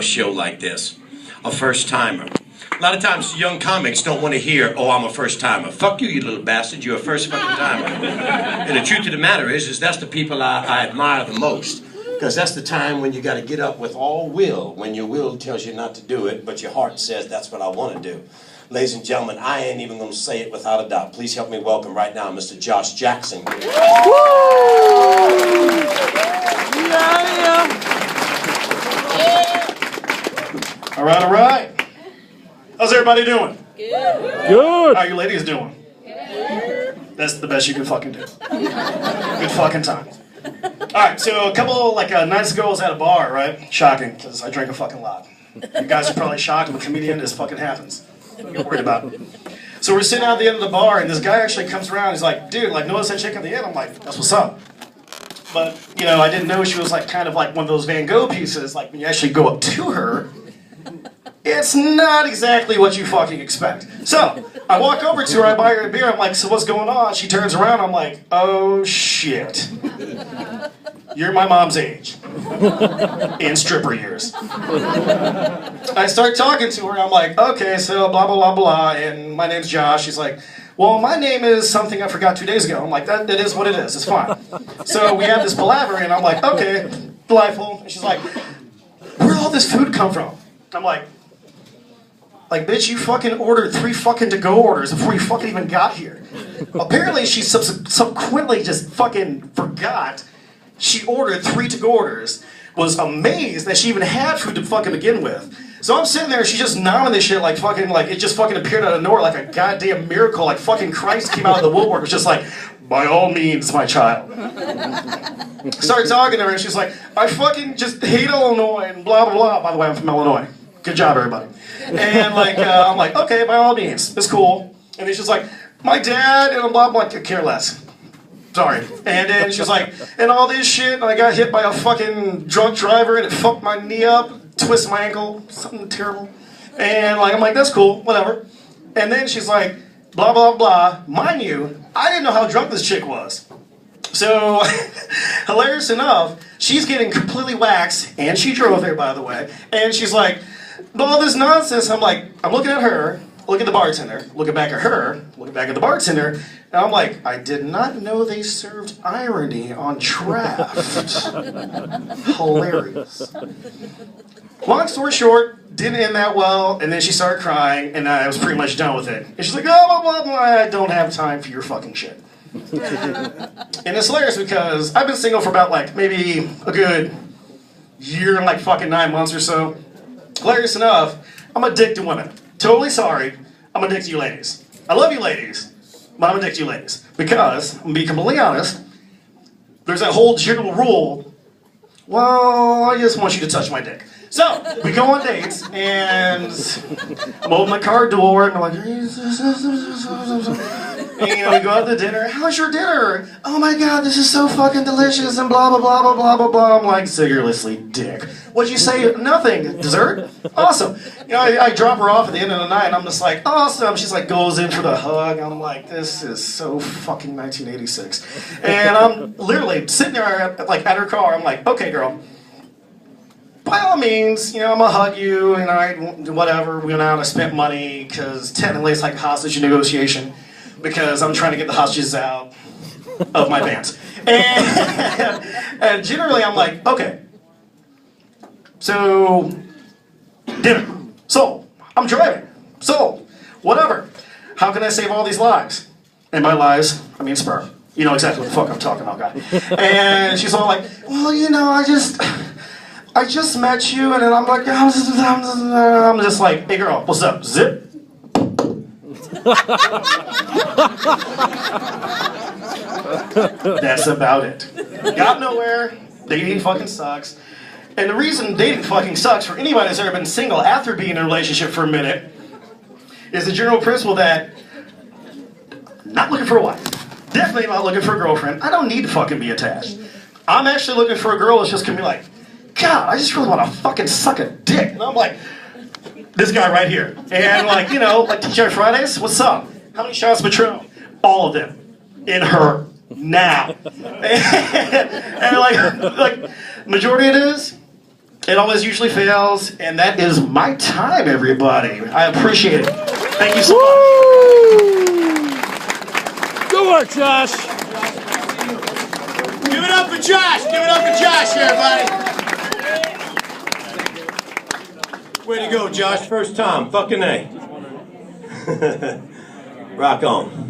show like this. A first timer. A lot of times young comics don't want to hear, oh, I'm a first timer. Fuck you, you little bastard, you're a first fucking timer. And the truth of the matter is that's the people I admire the most. Because that's the time when you got to get up with all will, when your will tells you not to do it, but your heart says that's what I want to do. Ladies and gentlemen, I ain't even going to say it without a doubt. Please help me welcome right now Mr. Josh Jackson. Woo! Yeah. All right, all right. How's everybody doing? Good. How are you ladies doing? That's the best you can fucking do. Good fucking time. Alright, so a couple, nights ago I was at a bar, right? Shocking, because I drank a fucking lot. You guys are probably shocked. I'm a comedian, this fucking happens. Don't get worried about it. So we're sitting out at the end of the bar, and this guy actually comes around, he's like, dude, notice that chick at the end? I'm like, that's what's up. But, I didn't know she was kind of like one of those Van Gogh pieces, when you actually go up to her, it's not exactly what you fucking expect. So, I walk over to her, I buy her a beer, I'm like, so what's going on? She turns around, I'm like, oh shit. You're my mom's age. In stripper years. I start talking to her, I'm like, okay, so blah, blah, blah, blah, and my name's Josh. She's like, well, my name is something I forgot 2 days ago. I'm like, that is what it is, it's fine. So we have this palaver, and I'm like, okay, delightful. And she's like, where'd all this food come from? I'm like, bitch, you fucking ordered 3 fucking to-go orders before you fucking even got here. Apparently, she subsequently just fucking forgot she ordered 3 to-go orders, was amazed that she even had food to fucking begin with. So I'm sitting there, she's just nomming this shit it just fucking appeared out of nowhere like a goddamn miracle, like fucking Christ came out of the woodwork. It was just like, by all means, my child. Started talking to her, and she's like, I fucking just hate Illinois, and blah, blah, blah. By the way, I'm from Illinois. Good job, everybody. And I'm like, okay, by all means, it's cool. And then she's like, my dad, and blah, blah, I care less. Sorry. And then she's like, and all this shit, and I got hit by a fucking drunk driver, and it fucked my knee up, twisted my ankle, something terrible. And I'm like, that's cool, whatever. And then she's like, blah, blah, blah. Mind you, I didn't know how drunk this chick was. So, hilarious enough, she's getting completely waxed, and she drove there, by the way, and she's like, all this nonsense. I'm like, I'm looking at her, look at the bartender, looking back at her, looking back at the bartender, and I'm like, I did not know they served irony on draft. Hilarious. Long story short, didn't end that well, and then she started crying, and I was pretty much done with it. And she's like, oh, blah, blah, blah, I don't have time for your fucking shit. And it's hilarious because I've been single for about maybe a good year and fucking 9 months or so. Hilarious enough, I'm a dick to women. Totally sorry, I'm a dick to you ladies. I love you ladies, but I'm a dick to you ladies. Because, I'm going to be completely honest, there's that whole general rule, well, I just want you to touch my dick. So, we go on dates, and I'm opening my car door, and I'm like, and we go out to dinner. How's your dinner? Oh my god, this is so fucking delicious, and blah, blah, blah, blah, blah, blah, blah. I'm like, seriously, dick. What'd you say? Nothing. Dessert? Awesome. I drop her off at the end of the night, and I'm just like, awesome. She's goes in for the hug. I'm like, this is so fucking 1986. And I'm literally sitting there, at her car. I'm like, okay, girl. By all means, I'm gonna hug you, and whatever. We went out, I spent money, because technically it's like hostage negotiation, because I'm trying to get the hostages out of my pants. And generally I'm like, okay. So, dinner. Sold. I'm driving. Sold. Whatever. How can I save all these lives? And by lives, I mean sperm. You know exactly what the fuck I'm talking about, guy. And she's all like, well, I just met you, and then I'm like, I'm just like, hey girl, what's up? Zip? That's about it. Got nowhere. Dating fucking sucks. And the reason dating fucking sucks for anybody that's ever been single after being in a relationship for a minute is the general principle that not looking for a wife. Definitely not looking for a girlfriend. I don't need to fucking be attached. I'm actually looking for a girl that's just gonna be like, God, I just really want to fucking suck a dick. And I'm like, this guy right here. And TGI Fridays, what's up? How many shots of Patron? All of them. In her. Now. And majority it is, It always usually fails, and that is my time, everybody. I appreciate it. Thank you so much. Good work, Josh. Give it up for Josh. Give it up for Josh, everybody. Way to go, Josh. First time. Fucking A. Rock on.